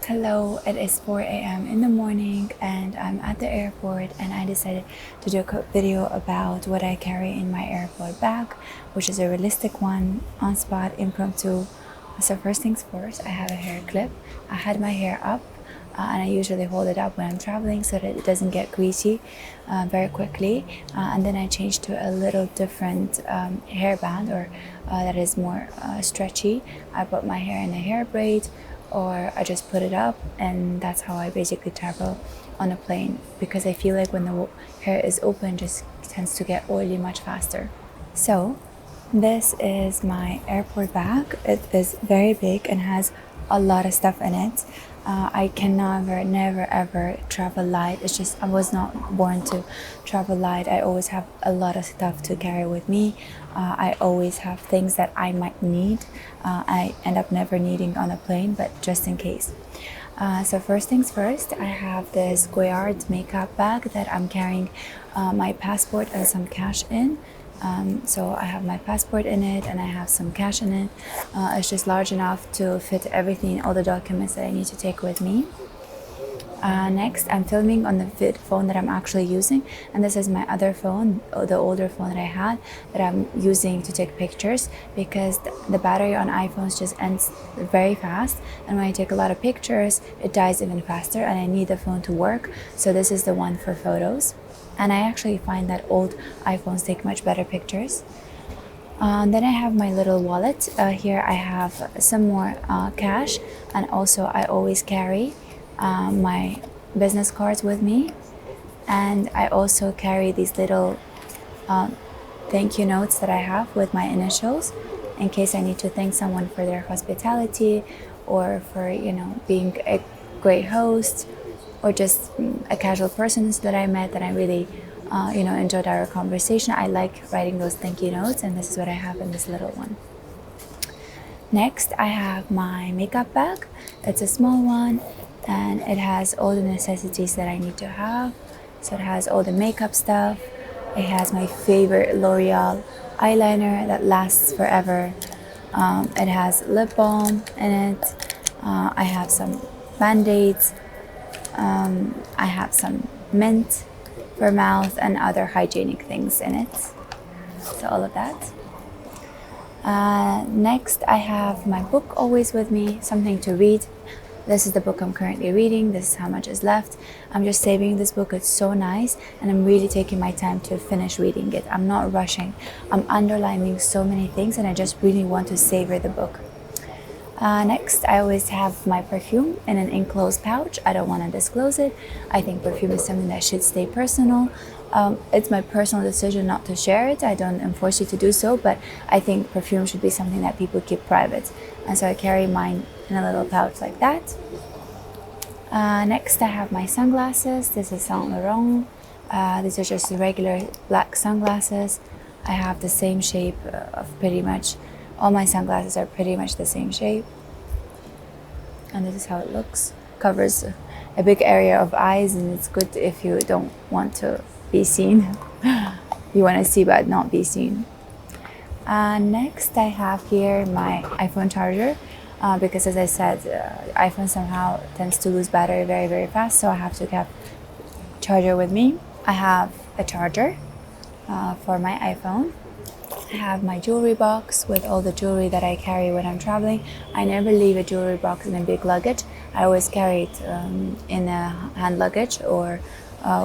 Hello, it is 4 a.m. in the morning and I'm at the airport and I decided to do a quick video about what I carry in my airport bag, which is a realistic one, on spot, impromptu. So first things first, I have a hair clip. I had my hair up and I usually hold it up when I'm traveling so that it doesn't get greasy very quickly. And then I changed to a little different hairband or that is more stretchy. I put my hair in a hair braid or I just put it up, and that's how I basically travel on a plane, because I feel like when the hair is open, it just tends to get oily much faster. So this is my airport bag. It is very big and has a lot of stuff in it. I can never ever travel light. It's just I was not born to travel light. I always have a lot of stuff to carry with me. I always have things that I might need. I end up never needing on a plane, but just in case. So first things first, I have this Goyard makeup bag that I'm carrying my passport and some cash in. So I have my passport in it and I have some cash in it. It's just large enough to fit everything, all the documents that I need to take with me. Next, I'm filming on the phone that I'm actually using, and this is my other phone, the older phone that I had, that I'm using to take pictures, because the battery on iPhones just ends very fast, and when I take a lot of pictures, it dies even faster, and I need the phone to work, so this is the one for photos. And I actually find that old iPhones take much better pictures. Then I have my little wallet. Here I have some more cash, and also I always carry my business cards with me, and I also carry these little thank you notes that I have with my initials in case I need to thank someone for their hospitality, or for being a great host, or just a casual person that I met that I really enjoyed our conversation. I like writing those thank you notes, and this is what I have in this little one. Next, I have my makeup bag. It's a small one, and it has all the necessities that I need to have. So it has all the makeup stuff. It has my favorite L'Oreal eyeliner that lasts forever. It has lip balm in it. I have some band-aids. I have some mint for mouth and other hygienic things in it. So all of that. Next, I have my book always with me, something to read. This is the book I'm currently reading. This is how much is left. I'm just saving this book. It's so nice, and I'm really taking my time to finish reading it. I'm not rushing. I'm underlining so many things, and I just really want to savor the book. Next, I always have my perfume in an enclosed pouch. I don't want to disclose it. I think perfume is something that should stay personal. It's my personal decision not to share it. I don't enforce you to do so, but I think perfume should be something that people keep private. And so I carry mine in a little pouch like that. Next, I have my sunglasses. This is Saint Laurent. These are just regular black sunglasses. I have the same shape of pretty much all my sunglasses are pretty much the same shape, and this is how it looks. Covers a big area of eyes, and it's good if you don't want to be seen. You want to see but not be seen. Next, I have here my iPhone charger, because as I said, iPhone somehow tends to lose battery very, very fast, so I have to have charger with me. I have a charger for my iPhone. I have my jewelry box with all the jewelry that I carry when I'm traveling. I never leave a jewelry box in a big luggage. I always carry it in a hand luggage or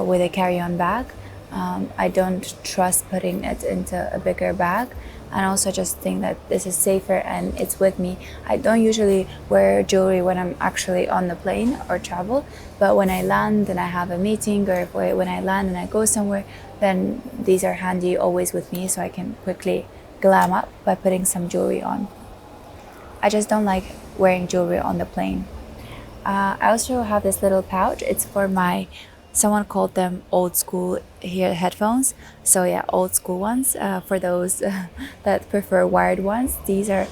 with a carry-on bag. I don't trust putting it into a bigger bag, and also just think that this is safer and it's with me. I don't usually wear jewelry when I'm actually on the plane or travel, but when I land and I have a meeting, or when I land and I go somewhere, then these are handy always with me, so I can quickly glam up by putting some jewelry on. I just don't like wearing jewelry on the plane. I also have this little pouch. It's for someone called them old school headphones. So yeah, old school ones. For those that prefer wired ones, these are,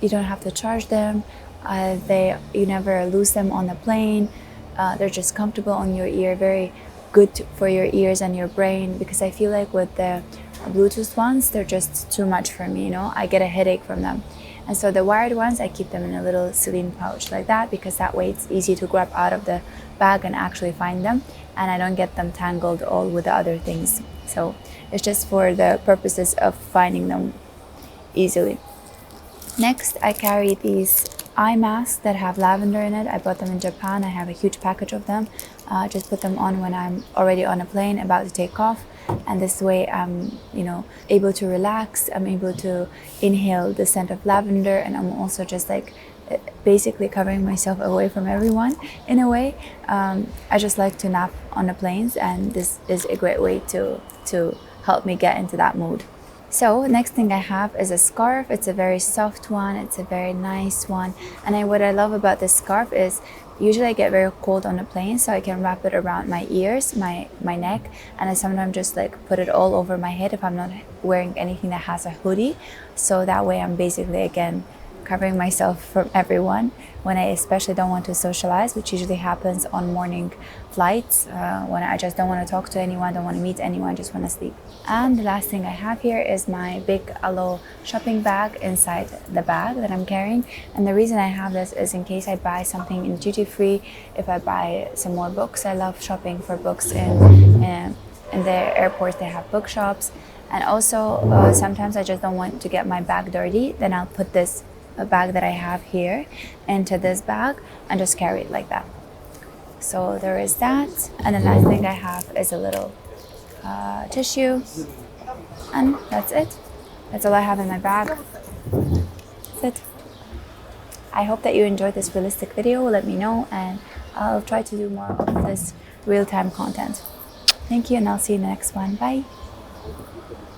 you don't have to charge them. You never lose them on the plane. They're just comfortable on your ear, very good for your ears and your brain, because I feel like with the Bluetooth ones, they're just too much for me, I get a headache from them. And so the wired ones, I keep them in a little celine pouch like that, because that way it's easy to grab out of the bag and actually find them, and I don't get them tangled all with the other things. So it's just for the purposes of finding them easily. Next, I carry these eye masks that have lavender in it. I bought them in Japan. I have a huge package of them. Just put them on when I'm already on a plane about to take off, and this way I'm able to relax. I'm able to inhale the scent of lavender, and I'm also just like basically covering myself away from everyone in a way. I just like to nap on the planes, and this is a great way to help me get into that mood. So next thing I have is a scarf. It's a very soft one, it's a very nice one, and what I love about this scarf is usually I get very cold on the plane, so I can wrap it around my ears, my neck, and I sometimes just like put it all over my head if I'm not wearing anything that has a hoodie. So that way I'm basically again covering myself from everyone when I especially don't want to socialize, which usually happens on morning flights, when I just don't want to talk to anyone, don't want to meet anyone, just want to sleep. And the last thing I have here is my big Alo shopping bag inside the bag that I'm carrying. And the reason I have this is in case I buy something in duty free, if I buy some more books. I love shopping for books in the airports. They have bookshops. And also sometimes I just don't want to get my bag dirty, then I'll put this bag that I have here into this bag and just carry it like that. So there is that, and the last thing I have is a little tissue, and that's it. That's all I have in my bag. That's it. I hope that you enjoyed this realistic video. Let me know, and I'll try to do more of this real-time content. Thank you, and I'll see you in the next one. Bye.